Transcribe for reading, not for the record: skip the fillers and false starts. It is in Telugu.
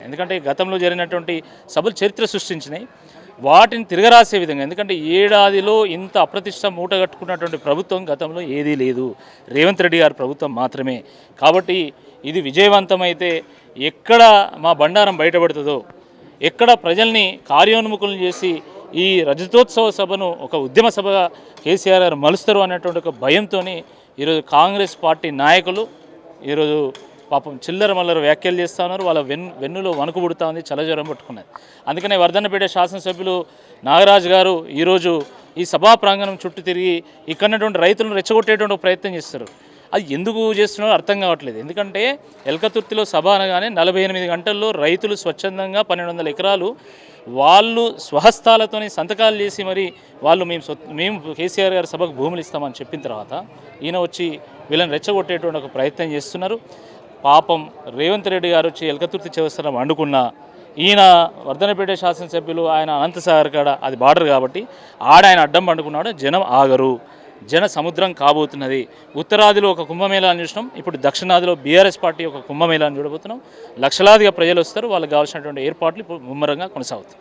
ఎందుకంటే గతంలో జరిగినటువంటి సభలు చరిత్ర సృష్టించినాయి. వాటిని తిరగరాసే విధంగా, ఎందుకంటే ఏడాదిలో ఇంత అప్రతిష్ట మూటగట్టుకున్నటువంటి ప్రభుత్వం గతంలో ఏదీ లేదు, రేవంత్ రెడ్డి గారి ప్రభుత్వం మాత్రమే. కాబట్టి ఇది విజయవంతమైతే ఎక్కడ మా బండారం బయటపడుతుందో, ఎక్కడ ప్రజల్ని కార్యోన్ముఖులను చేసి ఈ రజతోత్సవ సభను ఒక ఉద్యమ సభగా కేసీఆర్ గారు మలుస్తారు అన్నటువంటి ఒక భయంతో ఈరోజు కాంగ్రెస్ పార్టీ నాయకులు ఈరోజు పాపం చిల్లర మల్లర వ్యాఖ్యలు చేస్తూ ఉన్నారు. వాళ్ళ వెన్నులో వణుకు పుడుతూ ఉంది, చల్లజ్వరం పట్టుకున్నది. అందుకనే వర్ధన్నపేట శాసనసభ్యులు నాగరాజు గారు ఈరోజు ఈ సభా ప్రాంగణం చుట్టూ తిరిగి ఇక్కడటువంటి రైతులను రెచ్చగొట్టేటువంటి ప్రయత్నం చేస్తారు. అది ఎందుకు చేస్తున్నారో అర్థం కావట్లేదు. ఎందుకంటే ఎల్కతుర్తిలో సభ అనగానే 48 గంటల్లో రైతులు స్వచ్ఛందంగా 1200 ఎకరాలు వాళ్ళు స్వహస్తాలతోని సంతకాలు చేసి మరి వాళ్ళు మేము కేసీఆర్ గారి సభకు భూములు ఇస్తామని చెప్పిన తర్వాత ఈయన వచ్చి వీళ్ళని రెచ్చగొట్టేటువంటి ఒక ప్రయత్నం చేస్తున్నారు. పాపం రేవంత్ రెడ్డి గారు వచ్చి ఎల్కతుర్తి చేస్తున్న వండుకున్న ఈయన వర్ధన్నపేట శాసనసభ్యులు ఆయన అనంతసాగర్ కాడ అది బార్డర్ కాబట్టి ఆయన అడ్డం పండుకున్నాడు. జనం ఆగరు, జన సముద్రం కాబోతున్నది. ఉత్తరాదిలో ఒక కుంభమేళాన్ని చూసినాం, ఇప్పుడు దక్షిణాదిలో బీఆర్ఎస్ పార్టీ ఒక కుంభమేళాన్ని చూడబోతున్నాం. లక్షలాదిగా ప్రజలు వస్తారు, వాళ్ళకి కావాల్సినటువంటి ఏర్పాట్లు ఇప్పుడు ముమ్మరంగా కొనసాగుతాయి.